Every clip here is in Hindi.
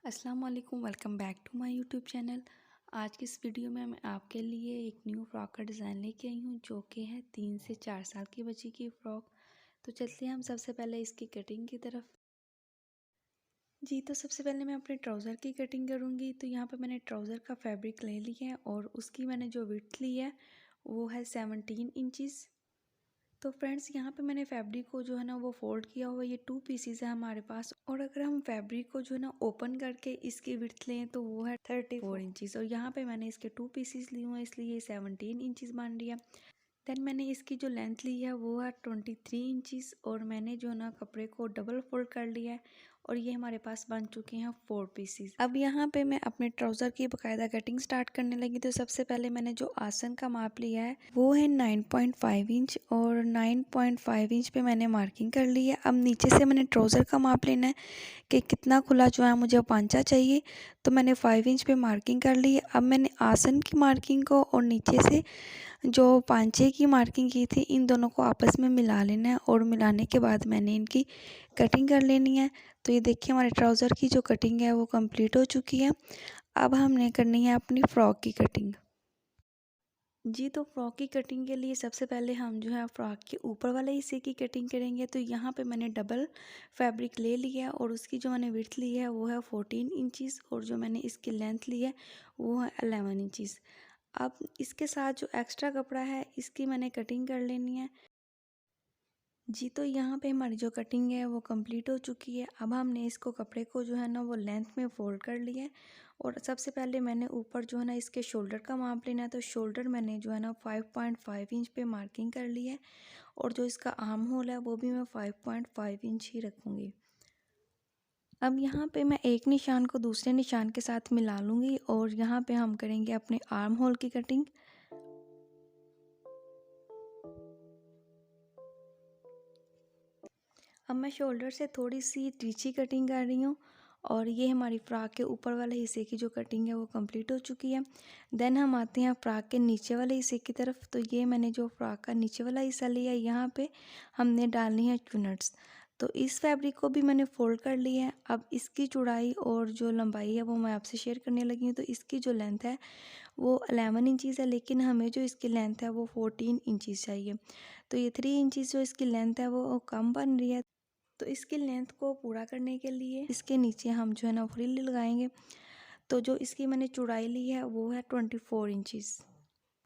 अस्सलाम वालेकुम, welcome back to my YouTube channel. आज की इस वीडियो में मैं आपके लिए एक न्यू फ़्रॉक का डिज़ाइन लेके आई हूँ जो कि है 3 से 4 साल की बच्ची की फ़्रॉक। तो चलते हैं हम सबसे पहले इसकी कटिंग की तरफ। जी, तो सबसे पहले मैं अपने ट्राउज़र की कटिंग करूँगी। तो यहाँ पे मैंने ट्राउज़र का फैब्रिक ले लिया है और उसकी मैंने जो विड्थ ली है वो है 17 इंचज़। तो फ्रेंड्स, यहाँ पे मैंने फैब्रिक को जो है ना वो फ़ोल्ड किया हुआ है। ये 2 पीसेस है हमारे पास, और अगर हम फैब्रिक को जो है ना ओपन करके इसकी विड्थ लें तो वो है 34 इंचज़, और यहाँ पे मैंने इसके 2 पीसेस लिए हुए हैं इसलिए ये 17 इंचज़ बन रही है। देन मैंने इसकी जो लेंथ ली है वो है 23 इंचज़, और मैंने जो ना कपड़े को डबल फोल्ड कर लिया है और ये हमारे पास बन चुके हैं 4 पीसेस। अब यहाँ पे मैं अपने ट्राउज़र की बकायदा कटिंग स्टार्ट करने लगी। तो सबसे पहले मैंने जो आसन का माप लिया है वो है 9.5 इंच, और 9.5 इंच पे मैंने मार्किंग कर ली है। अब नीचे से मैंने ट्राउज़र का माप लेना है कि कितना खुला जो है मुझे पांचा चाहिए। तो मैंने 5 इंच पे मार्किंग कर ली है। अब मैंने आसन की मार्किंग को और नीचे से जो पांचे की मार्किंग की थी इन दोनों को आपस में मिला लेना है, और मिलाने के बाद मैंने इनकी कटिंग कर लेनी है। तो ये देखिए, हमारे ट्राउज़र की जो कटिंग है वो कंप्लीट हो चुकी है। अब हमने करनी है अपनी फ़्रॉक की कटिंग। जी, तो फ़्रॉक की कटिंग के लिए सबसे पहले हम जो है फ़्रॉक के ऊपर वाले हिस्से की कटिंग करेंगे। तो यहाँ पे मैंने डबल फैब्रिक ले लिया और उसकी जो मैंने विड्थ ली है वो है 14 इंचज़, और जो मैंने इसकी लेंथ ली है वो है 11 इंचज़। अब इसके साथ जो एक्स्ट्रा कपड़ा है इसकी मैंने कटिंग कर लेनी है। जी, तो यहाँ पे हमारी जो कटिंग है वो कंप्लीट हो चुकी है। अब हमने इसको कपड़े को जो है ना वो लेंथ में फ़ोल्ड कर लिया है, और सबसे पहले मैंने ऊपर जो है ना इसके शोल्डर का माप लेना है। तो शोल्डर मैंने जो है ना 5.5 इंच पे मार्किंग कर ली है, और जो इसका आर्म होल है वो भी मैं 5.5 इंच ही रखूँगी। अब यहाँ पे मैं एक निशान को दूसरे निशान के साथ मिला लूँगी, और यहाँ पे हम करेंगे अपने आर्म होल की कटिंग। अब मैं शोल्डर से थोड़ी सी तिरछी कटिंग कर रही हूँ, और ये हमारी फ्रॉक के ऊपर वाले हिस्से की जो कटिंग है वो कंप्लीट हो चुकी है। देन हम आते हैं फ्रॉक के नीचे वाले हिस्से की तरफ। तो ये मैंने जो फ्रॉक का नीचे वाला हिस्सा लिया है यहाँ पे हमने डालनी है चुनट्स। तो इस फैब्रिक को भी मैंने फोल्ड कर लिया है। अब इसकी चौड़ाई और जो लंबाई है वो मैं आपसे शेयर करने लगी हूँ। तो इसकी जो लेंथ है वो 11 इंचज़ है, लेकिन हमें जो इसकी लेंथ है वो 14 इंचज़ चाहिए। तो ये 3 इंचज़ जो इसकी लेंथ है वो कम बन रही है। तो इसकी लेंथ को पूरा करने के लिए इसके नीचे हम जो है ना फ्रिल लगाएंगे। तो जो इसकी मैंने चौड़ाई ली है वो है 24 इंचज़।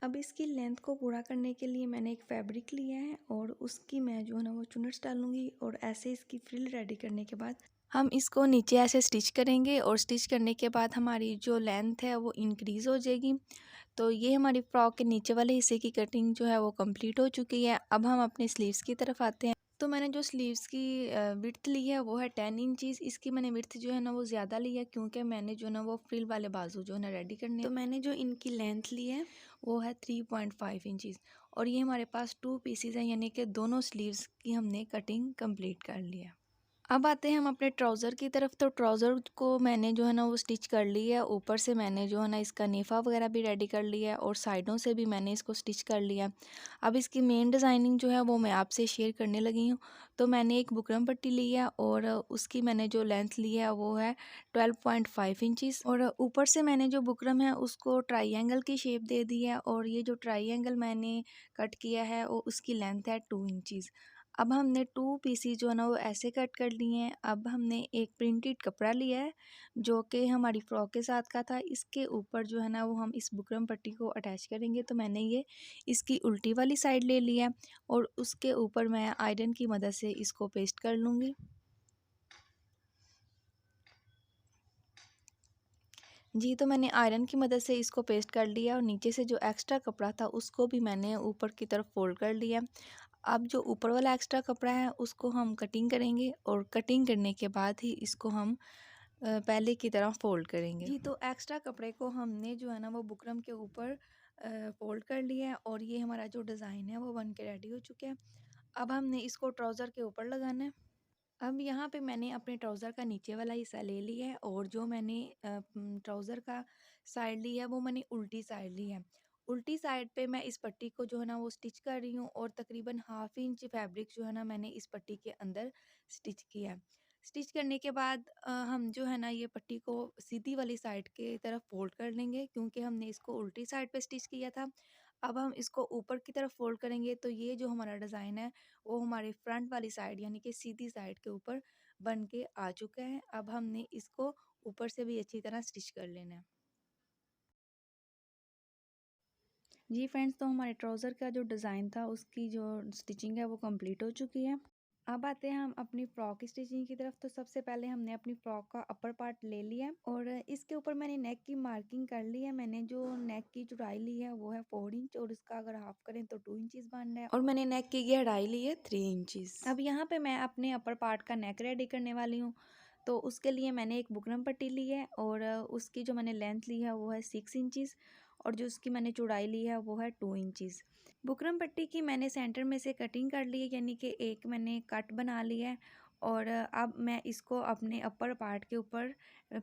अब इसकी लेंथ को पूरा करने के लिए मैंने एक फैब्रिक लिया है, और उसकी मैं जो है ना वो चुनट्स डालूंगी, और ऐसे इसकी फ्रिल रेडी करने के बाद हम इसको नीचे ऐसे स्टिच करेंगे, और स्टिच करने के बाद हमारी जो लेंथ है वो इंक्रीज़ हो जाएगी। तो ये हमारी फ्रॉक के नीचे वाले हिस्से की कटिंग जो है वो कंप्लीट हो चुकी है। अब हम अपने स्लीव्स की तरफ आते हैं। तो मैंने जो स्लीव्स की विड्थ ली है वो है 10 इंचज़। इसकी मैंने विड्थ जो है ना वो ज़्यादा ली है, क्योंकि मैंने जो है ना वो फ्रिल वाले बाजू जो है ना रेडी करने हैं। तो मैंने जो इनकी लेंथ ली है वो है 3.5 इंचज़, और ये हमारे पास 2 पीसेस हैं, यानी कि दोनों स्लीव्स की हमने कटिंग कंप्लीट कर ली है। अब आते हैं हम अपने ट्राउज़र की तरफ। तो ट्राउज़र को मैंने जो है ना वो स्टिच कर ली है। ऊपर से मैंने जो है ना इसका नेफ़ा वगैरह भी रेडी कर लिया है, और साइडों से भी मैंने इसको स्टिच कर लिया है। अब इसकी मेन डिज़ाइनिंग जो है वो मैं आपसे शेयर करने लगी हूँ। तो मैंने एक बुकरम पट्टी ली है, और उसकी मैंने जो लेंथ ली है वो है 12.5 इंचज़, और ऊपर से मैंने जो बुकरम है उसको ट्राइएंगल की शेप दे दी है, और ये जो ट्राइएंगल मैंने कट किया है वो उसकी लेंथ है 2 इंचज़। अब हमने 2 पीसेस जो है ना वो ऐसे कट कर लिए हैं। अब हमने एक प्रिंटेड कपड़ा लिया है जो कि हमारी फ्रॉक के साथ का था। इसके ऊपर जो है ना वो हम इस बुकरम पट्टी को अटैच करेंगे। तो मैंने ये इसकी उल्टी वाली साइड ले लिया है, और उसके ऊपर मैं आयरन की मदद से इसको पेस्ट कर लूँगी। जी, तो मैंने आयरन की मदद से इसको पेस्ट कर लिया, और नीचे से जो एक्स्ट्रा कपड़ा था उसको भी मैंने ऊपर की तरफ फोल्ड कर लिया। अब जो ऊपर वाला एक्स्ट्रा कपड़ा है उसको हम कटिंग करेंगे, और कटिंग करने के बाद ही इसको हम पहले की तरह फोल्ड करेंगे। जी, तो एक्स्ट्रा कपड़े को हमने जो है ना वो बुकरम के ऊपर फोल्ड कर लिया है, और ये हमारा जो डिज़ाइन है वो बन के रेडी हो चुका है। अब हमने इसको ट्राउज़र के ऊपर लगाना है। अब यहाँ पे मैंने अपने ट्राउज़र का नीचे वाला हिस्सा ले लिया है, और जो मैंने ट्राउज़र का साइड ली है वो मैंने उल्टी साइड ली है। उल्टी साइड पे मैं इस पट्टी को जो है ना वो स्टिच कर रही हूँ, और तकरीबन हाफ इंच फैब्रिक जो है ना मैंने इस पट्टी के अंदर स्टिच किया है। स्टिच करने के बाद हम जो है ना ये पट्टी को सीधी वाली साइड के तरफ फोल्ड कर लेंगे, क्योंकि हमने इसको उल्टी साइड पे स्टिच किया था। अब हम इसको ऊपर की तरफ फोल्ड करेंगे तो ये जो हमारा डिज़ाइन है वो हमारी फ्रंट वाली साइड यानी कि सीधी साइड के ऊपर बन के आ चुका है। अब हमने इसको ऊपर से भी अच्छी तरह स्टिच कर लेना है। जी फ्रेंड्स, तो हमारे ट्राउज़र का जो डिज़ाइन था उसकी जो स्टिचिंग है वो कंप्लीट हो चुकी है। अब आते हैं हम अपनी फ्रॉक की स्टिचिंग की तरफ। तो सबसे पहले हमने अपनी फ्रॉक का अपर पार्ट ले लिया है और इसके ऊपर मैंने नेक की मार्किंग कर ली है। मैंने जो नेक की चौड़ाई ली है वो है 4 इंच और इसका अगर हाफ करें तो 2 इंचज़ बनना है और मैंने नेक की गहराई ली है 3 इंचज़। अब यहाँ पे मैं अपने अपर पार्ट का नेक रेडी करने वाली हूँ। तो उसके लिए मैंने एक बुकरम पट्टी ली है और उसकी जो मैंने लेंथ ली है वो है 6 इंचज़ और जो उसकी मैंने चौड़ाई ली है वो है 2 इंचज़। बुकरम पट्टी की मैंने सेंटर में से कटिंग कर ली है, यानी कि एक मैंने कट बना ली है और अब मैं इसको अपने अपर पार्ट के ऊपर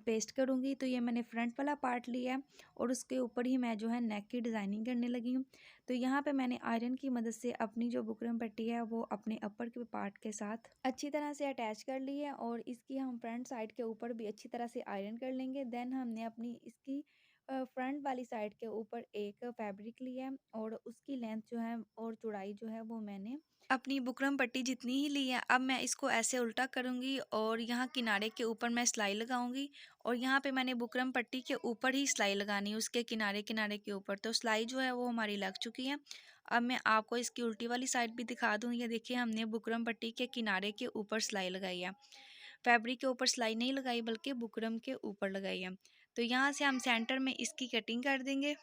पेस्ट करूँगी। तो ये मैंने फ्रंट वाला पार्ट लिया है और उसके ऊपर ही मैं जो है नेक की डिज़ाइनिंग करने लगी हूँ। तो यहाँ पे मैंने आयरन की मदद से अपनी जो बुकरम पट्टी है वो अपने अपर के पार्ट के साथ अच्छी तरह से अटैच कर ली है और इसकी हम फ्रंट साइड के ऊपर भी अच्छी तरह से आयरन कर लेंगे। देन हमने अपनी इसकी फ्रंट वाली साइड के ऊपर एक फैब्रिक लिया है और उसकी लेंथ जो है और चौड़ाई जो है वो मैंने अपनी बुकरम पट्टी जितनी ही ली है। अब मैं इसको ऐसे उल्टा करूँगी और यहाँ किनारे के ऊपर मैं सिलाई लगाऊंगी और यहाँ पे मैंने बुकरम पट्टी के ऊपर ही सिलाई लगानी है, उसके किनारे किनारे के ऊपर। तो सिलाई जो है वो हमारी लग चुकी है। अब मैं आपको इसकी उल्टी वाली साइड भी दिखा दूँ। ये देखिए, हमने बुकरम पट्टी के किनारे के ऊपर सिलाई लगाई है, फैब्रिक के ऊपर सिलाई नहीं लगाई बल्कि बुकरम के ऊपर लगाई है। तो यहाँ से हम सेंटर में इसकी कटिंग कर देंगे।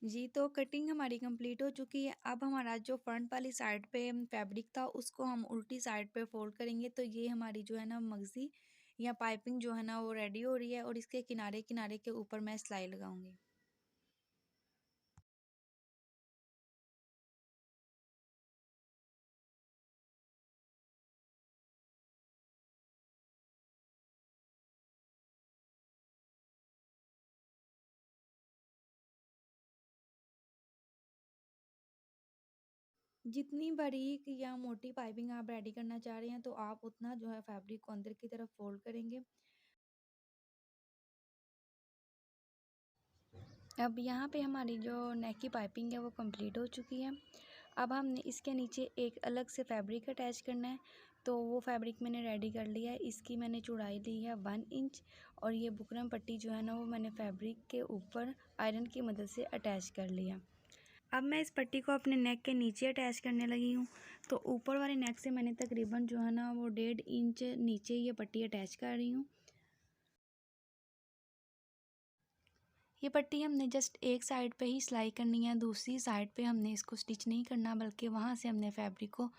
जी, तो कटिंग हमारी कंप्लीट हो चुकी है। अब हमारा जो फ्रंट वाली साइड पे फैब्रिक था उसको हम उल्टी साइड पे फोल्ड करेंगे। तो ये हमारी जो है ना मगज़ी या पाइपिंग जो है ना वो रेडी हो रही है और इसके किनारे किनारे के ऊपर मैं सिलाई लगाऊंगी। जितनी बारीक या मोटी पाइपिंग आप रेडी करना चाह रहे हैं तो आप उतना जो है फैब्रिक को अंदर की तरफ फोल्ड करेंगे। अब यहाँ पे हमारी जो नेक की पाइपिंग है वो कंप्लीट हो चुकी है। अब हमने इसके नीचे एक अलग से फैब्रिक अटैच करना है। तो वो फैब्रिक मैंने रेडी कर लिया है। इसकी मैंने चौड़ाई ली है 1 इंच और ये बुकरम पट्टी जो है ना वो मैंने फैब्रिक के ऊपर आयरन की मदद से अटैच कर लिया। अब मैं इस पट्टी को अपने नेक के नीचे अटैच करने लगी हूँ। तो ऊपर वाले नेक से मैंने तकरीबन जो है ना वो 1.5 इंच नीचे ये पट्टी अटैच कर रही हूँ। ये पट्टी हमने जस्ट एक साइड पे ही सिलाई करनी है, दूसरी साइड पे हमने इसको स्टिच नहीं करना, बल्कि वहाँ से हमने फैब्रिक को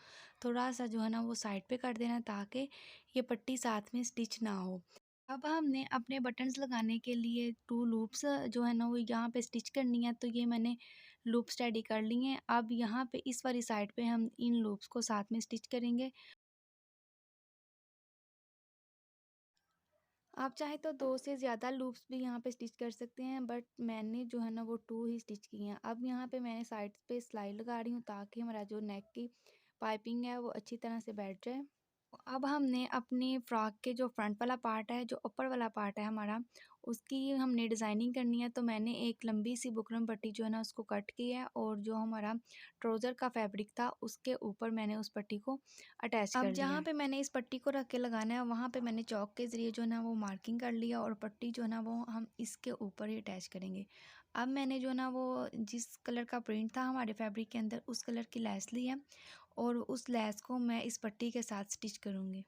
थोड़ा सा जो है ना वो साइड पे कर देना ताकि ये पट्टी साथ में स्टिच ना हो। अब हमने अपने बटन्स लगाने के लिए 2 लूप्स जो है ना वो यहाँ पे स्टिच करनी है। तो ये मैंने लूप्स रेडी कर ली हैं। अब यहाँ पे इस वाली साइड पे हम इन लूप्स को साथ में स्टिच करेंगे। आप चाहे तो 2 से ज़्यादा लूप्स भी यहाँ पे स्टिच कर सकते हैं, बट मैंने जो है ना वो 2 ही स्टिच किए हैं। अब यहाँ पे मैंने साइड्स पे सिलाई लगा रही हूँ ताकि हमारा जो नेक की पाइपिंग है वो अच्छी तरह से बैठ जाए। अब हमने अपनी फ्रॉक के जो फ्रंट वाला पार्ट है, जो ऊपर वाला पार्ट है हमारा, उसकी हमने डिज़ाइनिंग करनी है। तो मैंने एक लंबी सी बुकरम पट्टी जो है ना उसको कट किया है और जो हमारा ट्राउज़र का फैब्रिक था उसके ऊपर मैंने उस पट्टी को अटैच कर लिया। अब जहाँ पे मैंने इस पट्टी को रख के लगाना है वहाँ पे मैंने चॉक के ज़रिए जो है ना वो मार्किंग कर लिया और पट्टी जो है ना वो हम इसके ऊपर ही अटैच करेंगे। अब मैंने जो है ना वो जिस कलर का प्रिंट था हमारे फैब्रिक के अंदर उस कलर की लेस ली है और उस लेस को मैं इस पट्टी के साथ स्टिच करूँगी।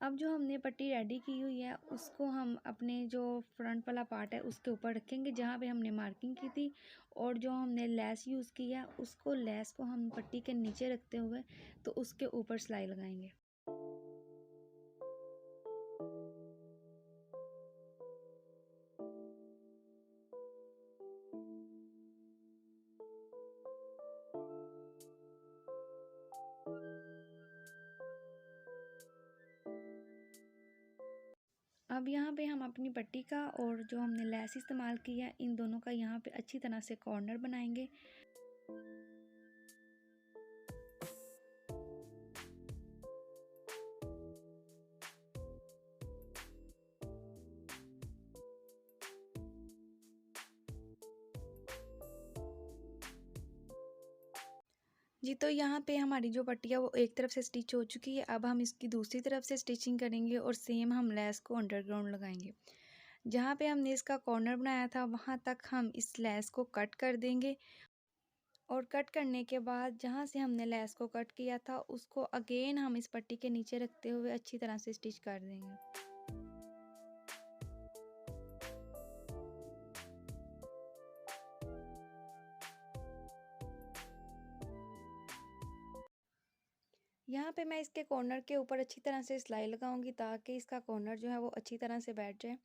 अब जो हमने पट्टी रेडी की हुई है उसको हम अपने जो फ्रंट वाला पार्ट है उसके ऊपर रखेंगे जहाँ पे हमने मार्किंग की थी और जो हमने लेस यूज़ की है उसको लेस को हम पट्टी के नीचे रखते हुए तो उसके ऊपर सिलाई लगाएंगे। अब यहाँ पे हम अपनी पट्टी का और जो हमने लेस इस्तेमाल की है इन दोनों का यहाँ पे अच्छी तरह से कॉर्नर बनाएंगे। जी, तो यहाँ पे हमारी जो पट्टी है वो एक तरफ से स्टिच हो चुकी है। अब हम इसकी दूसरी तरफ से स्टिचिंग करेंगे और सेम हम लेस को अंडरग्राउंड लगाएंगे। जहाँ पे हमने इसका कॉर्नर बनाया था वहाँ तक हम इस लेस को कट कर देंगे और कट करने के बाद जहाँ से हमने लेस को कट किया था उसको अगेन हम इस पट्टी के नीचे रखते हुए अच्छी तरह से स्टिच कर देंगे। यहाँ पे मैं इसके कॉर्नर के ऊपर अच्छी तरह से सिलाई लगाऊंगी ताकि इसका कॉर्नर जो है वो अच्छी तरह से बैठ जाए।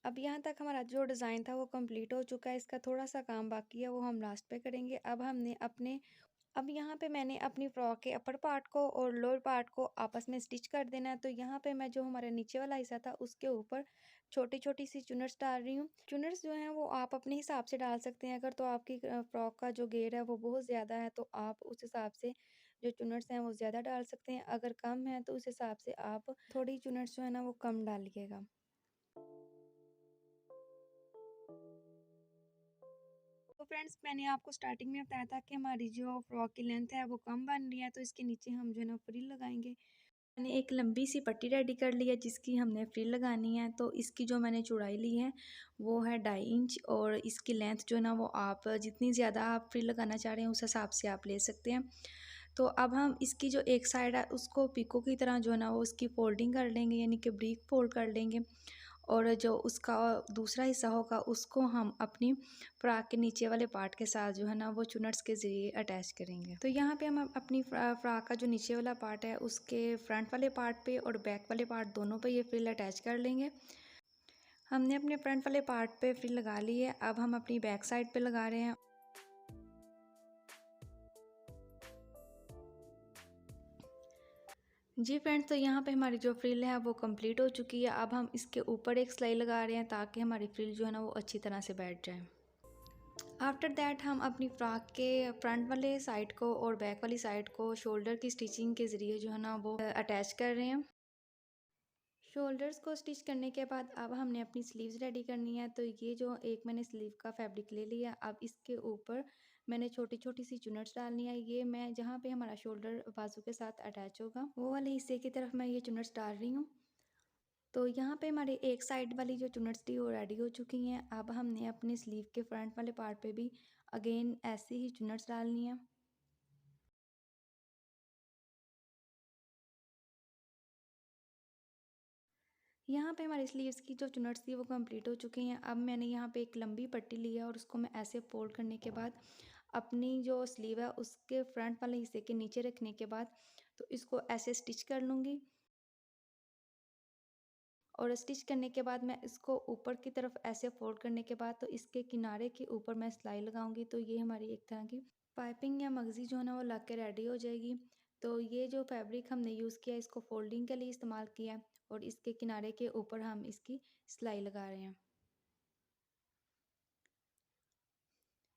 अब यहाँ तक हमारा जो डिज़ाइन था वो कंप्लीट हो चुका है। इसका थोड़ा सा काम बाकी है, वो हम लास्ट पे करेंगे। अब यहाँ पे मैंने अपनी फ्रॉक के अपर पार्ट को और लोअर पार्ट को आपस में स्टिच कर देना है। तो यहाँ पे मैं जो हमारा नीचे वाला हिस्सा था उसके ऊपर छोटी छोटी सी चुनर्स डाल रही हूँ। चुनर्स जो हैं वो आप अपने हिसाब से डाल सकते हैं। अगर तो आपकी फ्रॉक का जो घेर है वो बहुत ज़्यादा है तो आप उस हिसाब से जो चुनर्स हैं वो ज़्यादा डाल सकते हैं। अगर कम है तो उस हिसाब से आप थोड़ी चुनर्स जो है ना वो कम डालिएगा। तो फ्रेंड्स, मैंने आपको स्टार्टिंग में बताया था कि हमारी जो फ्रॉक की लेंथ है वो कम बन रही है, तो इसके नीचे हम जो है ना फ्रिल लगाएंगे। मैंने एक लंबी सी पट्टी रेडी कर ली है जिसकी हमने फ्रिल लगानी है। तो इसकी जो मैंने चौड़ाई ली है वो है 2.5 इंच और इसकी लेंथ जो है ना वो आप जितनी ज़्यादा आप फ्रिल लगाना चाह रहे हैं उस हिसाब से आप ले सकते हैं। तो अब हम इसकी जो एक साइड है उसको पिको की तरह जो है ना वो उसकी फोल्डिंग कर लेंगे, यानी कि ब्रीक फोल्ड कर लेंगे। और जो उसका दूसरा हिस्सा होगा उसको हम अपनी फ्रॉक के नीचे वाले पार्ट के साथ जो है ना वो चुनट्स के ज़रिए अटैच करेंगे। तो यहाँ पे हम अपनी फ्रॉक का जो नीचे वाला पार्ट है उसके फ्रंट वाले पार्ट पे और बैक वाले पार्ट दोनों पे ये फ्रिल अटैच कर लेंगे। हमने अपने फ्रंट वाले पार्ट पे फ्रिल लगा ली है। अब हम अपनी बैक साइड पे लगा रहे हैं। जी फ्रेंड्स, तो यहाँ पे हमारी जो फ्रिल है वो कंप्लीट हो चुकी है। अब हम इसके ऊपर एक सिलाई लगा रहे हैं ताकि हमारी फ्रिल जो है ना वो अच्छी तरह से बैठ जाए। आफ्टर दैट हम अपनी फ्रॉक के फ्रंट वाले साइड को और बैक वाली साइड को शोल्डर की स्टिचिंग के ज़रिए जो है ना वो अटैच कर रहे हैं। शोल्डर्स को स्टिच करने के बाद अब हमने अपनी स्लीव्स रेडी करनी है। तो ये जो एक मैंने स्लीव का फैब्रिक ले लिया, अब इसके ऊपर मैंने छोटी छोटी सी चुनट्स डालनी है। ये मैं जहाँ पे हमारा शोल्डर बाजू के साथ अटैच होगा वो वाले हिस्से की तरफ मैं ये चुनट्स डाल रही हूँ। तो यहाँ पे हमारे एक साइड वाली जो चुनट्स थी वो रेडी हो चुकी हैं। अब हमने अपने स्लीव के फ्रंट वाले पार्ट पे भी अगेन ऐसे ही चुनट्स डालनी है। यहाँ पे हमारी स्लीव्स की जो चुनट्स थी वो कंप्लीट हो चुकी हैं। अब मैंने यहाँ पे एक लंबी पट्टी ली है और उसको मैं ऐसे फोल्ड करने के बाद अपनी जो स्लीव है उसके फ्रंट वाले हिस्से के नीचे रखने के बाद तो इसको ऐसे स्टिच कर लूँगी। और स्टिच करने के बाद मैं इसको ऊपर की तरफ ऐसे फोल्ड करने के बाद तो इसके किनारे के ऊपर मैं सिलाई लगाऊंगी। तो ये हमारी एक तरह की पाइपिंग या मगजी जो है ना वो लग के रेडी हो जाएगी। तो ये जो फैब्रिक हमने यूज़ किया इसको फोल्डिंग के लिए इस्तेमाल किया और इसके किनारे के ऊपर हम इसकी सिलाई लगा रहे हैं।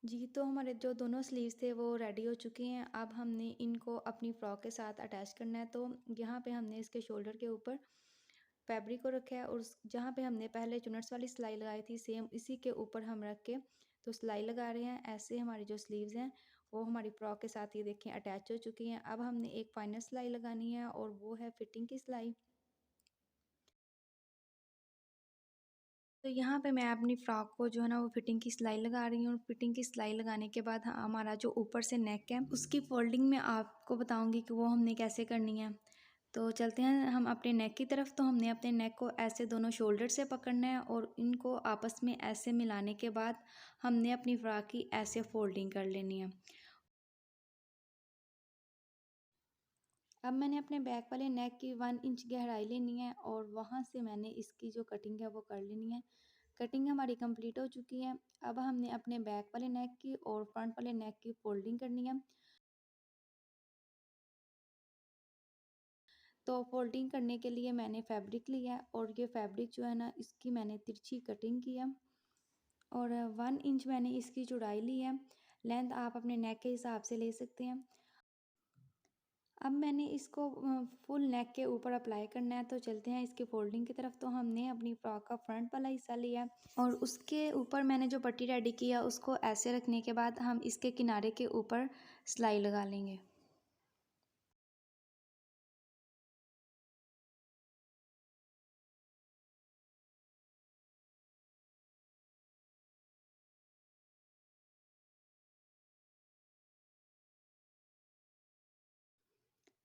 जी, तो हमारे जो दोनों स्लीव्स थे वो रेडी हो चुके हैं। अब हमने इनको अपनी फ्रॉक के साथ अटैच करना है। तो यहाँ पे हमने इसके शोल्डर के ऊपर फैब्रिक को रखा है और जहाँ पे हमने पहले चुनट्स वाली सिलाई लगाई थी सेम इसी के ऊपर हम रख के तो सिलाई लगा रहे हैं। ऐसे हमारी जो स्लीव्स हैं वो हमारी फ्रॉक के साथ ये देखें अटैच हो चुकी हैं। अब हमने एक फाइनल सिलाई लगानी है और वो है फिटिंग की सिलाई। तो यहाँ पे मैं अपनी फ्रॉक को जो है ना वो फिटिंग की सिलाई लगा रही हूँ। फिटिंग की सिलाई लगाने के बाद हमारा जो ऊपर से नेक है उसकी फोल्डिंग मैं आपको बताऊँगी कि वो हमने कैसे करनी है। तो चलते हैं हम अपने नेक की तरफ। तो हमने अपने नेक को ऐसे दोनों शोल्डर से पकड़ना है और इनको आपस में ऐसे मिलाने के बाद हमने अपनी फ्रॉक की ऐसे फोल्डिंग कर लेनी है। अब मैंने अपने बैक वाले नेक की 1 इंच गहराई लेनी है और वहाँ से मैंने इसकी जो कटिंग है वो कर लेनी है। कटिंग हमारी कंप्लीट हो चुकी है। अब हमने अपने बैक वाले नेक की और फ्रंट वाले नेक की फोल्डिंग करनी है। तो फोल्डिंग करने के लिए मैंने फैब्रिक लिया है और ये फैब्रिक जो है ना इसकी मैंने तिरछी कटिंग की है और 1 इंच मैंने इसकी चौड़ाई ली है। लेंथ आप अपने नेक के हिसाब से ले सकते हैं। अब मैंने इसको फुल नेक के ऊपर अप्लाई करना है, तो चलते हैं इसकी फोल्डिंग की तरफ। तो हमने अपनी फ्रॉक का फ्रंट वाला हिस्सा लिया है और उसके ऊपर मैंने जो पट्टी रेडी किया उसको ऐसे रखने के बाद हम इसके किनारे के ऊपर सिलाई लगा लेंगे।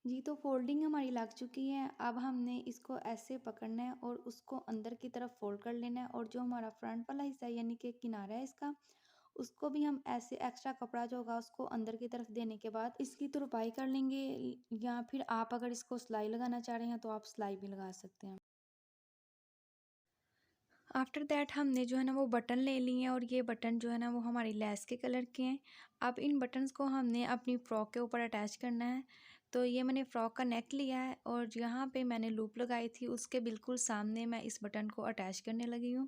जी, तो फोल्डिंग हमारी लग चुकी है। अब हमने इसको ऐसे पकड़ना है और उसको अंदर की तरफ फोल्ड कर लेना है, और जो हमारा फ्रंट वाला हिस्सा है यानी कि किनारा है इसका, उसको भी हम ऐसे एक्स्ट्रा कपड़ा जो होगा उसको अंदर की तरफ देने के बाद इसकी तुरपाई कर लेंगे। या फिर आप अगर इसको सिलाई लगाना चाह रहे हैं तो आप सिलाई भी लगा सकते हैं। आफ्टर दैट हमने जो है ना वो बटन ले लिए हैं, और ये बटन जो है ना वो हमारी लेस के कलर के हैं। अब इन बटन्स को हमने अपनी फ़्रॉक के ऊपर अटैच करना है। तो ये मैंने फ़्रॉक का नेक लिया है और यहाँ पे मैंने लूप लगाई थी, उसके बिल्कुल सामने मैं इस बटन को अटैच करने लगी हूँ।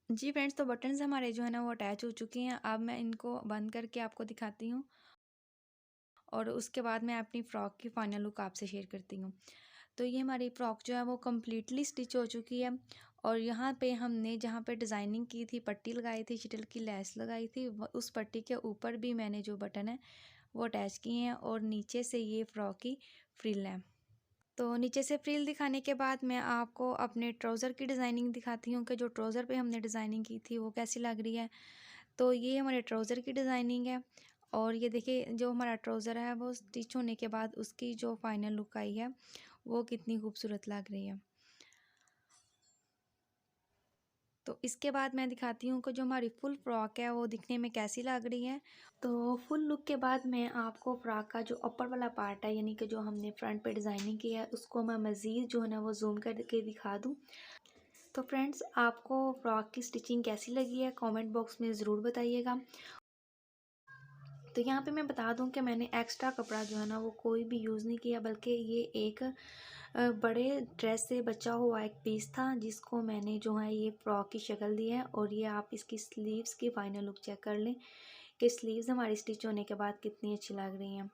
जी फ्रेंड्स, तो बटन्स हमारे जो है ना वो अटैच हो चुके हैं। अब मैं इनको बंद करके आपको दिखाती हूँ, और उसके बाद मैं अपनी फ़्रॉक की फ़ाइनल लुक आपसे शेयर करती हूँ। तो ये हमारी फ़्रॉक जो है वो कम्प्लीटली स्टिच हो चुकी है, और यहाँ पे हमने जहाँ पे डिज़ाइनिंग की थी, पट्टी लगाई थी, शिटल की लेस लगाई थी, उस पट्टी के ऊपर भी मैंने जो बटन है वो अटैच किए हैं, और नीचे से ये फ़्रॉक की फ्रिल है। तो नीचे से फ्रिल दिखाने के बाद मैं आपको अपने ट्राउज़र की डिज़ाइनिंग दिखाती हूँ कि जो ट्राउज़र पे हमने डिज़ाइनिंग की थी वो कैसी लग रही है। तो ये हमारे ट्राउज़र की डिज़ाइनिंग है, और ये देखिए जो हमारा ट्राउज़र है वो स्टिच होने के बाद उसकी जो फाइनल लुक आई है वो कितनी खूबसूरत लग रही है। तो इसके बाद मैं दिखाती हूँ कि जो हमारी फुल फ्रॉक है वो दिखने में कैसी लग रही है। तो फुल लुक के बाद मैं आपको फ्रॉक का जो अपर वाला पार्ट है यानी कि जो हमने फ्रंट पे डिज़ाइनिंग की है उसको मैं मज़ीद जो है ना वो जूम करके दिखा दूँ। तो फ्रेंड्स, आपको फ्रॉक की स्टिचिंग कैसी लगी है कमेंट बॉक्स में ज़रूर बताइएगा। तो यहाँ पे मैं बता दूँ कि मैंने एक्स्ट्रा कपड़ा जो है ना वो कोई भी यूज़ नहीं किया, बल्कि ये एक बड़े ड्रेस से बचा हुआ एक पीस था जिसको मैंने जो है ये फ्रॉक की शक्ल दी है। और ये आप इसकी स्लीव्स की फाइनल लुक चेक कर लें कि स्लीव्स हमारी स्टिच होने के बाद कितनी अच्छी लग रही हैं।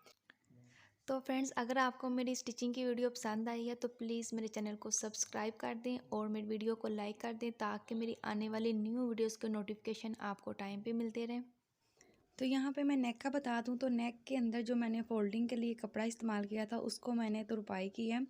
तो फ्रेंड्स, अगर आपको मेरी स्टिचिंग की वीडियो पसंद आई है तो प्लीज़ मेरे चैनल को सब्सक्राइब कर दें और मेरी वीडियो को लाइक कर दें, ताकि मेरी आने वाली न्यू वीडियोस के नोटिफिकेशन आपको टाइम पे मिलते रहें। तो यहाँ पे मैं नेक का बता दूँ तो नेक के अंदर जो मैंने फोल्डिंग के लिए कपड़ा इस्तेमाल किया था उसको मैंने तुरपाई की है।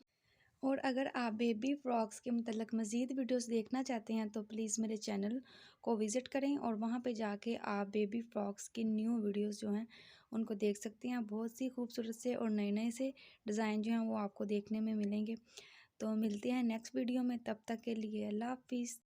और अगर आप बेबी फ्रॉक्स के मतलब मज़ीद वीडियोस देखना चाहते हैं तो प्लीज़ मेरे चैनल को विज़िट करें, और वहाँ पे जाके आप बेबी फ्रॉक्स की न्यू वीडियोस जो हैं उनको देख सकते हैं। बहुत सी खूबसूरत से और नए नए से डिज़ाइन जो हैं वो आपको देखने में मिलेंगे। तो मिलते हैं नेक्स्ट वीडियो में, तब तक के लिए अल्लाह हाफिज़।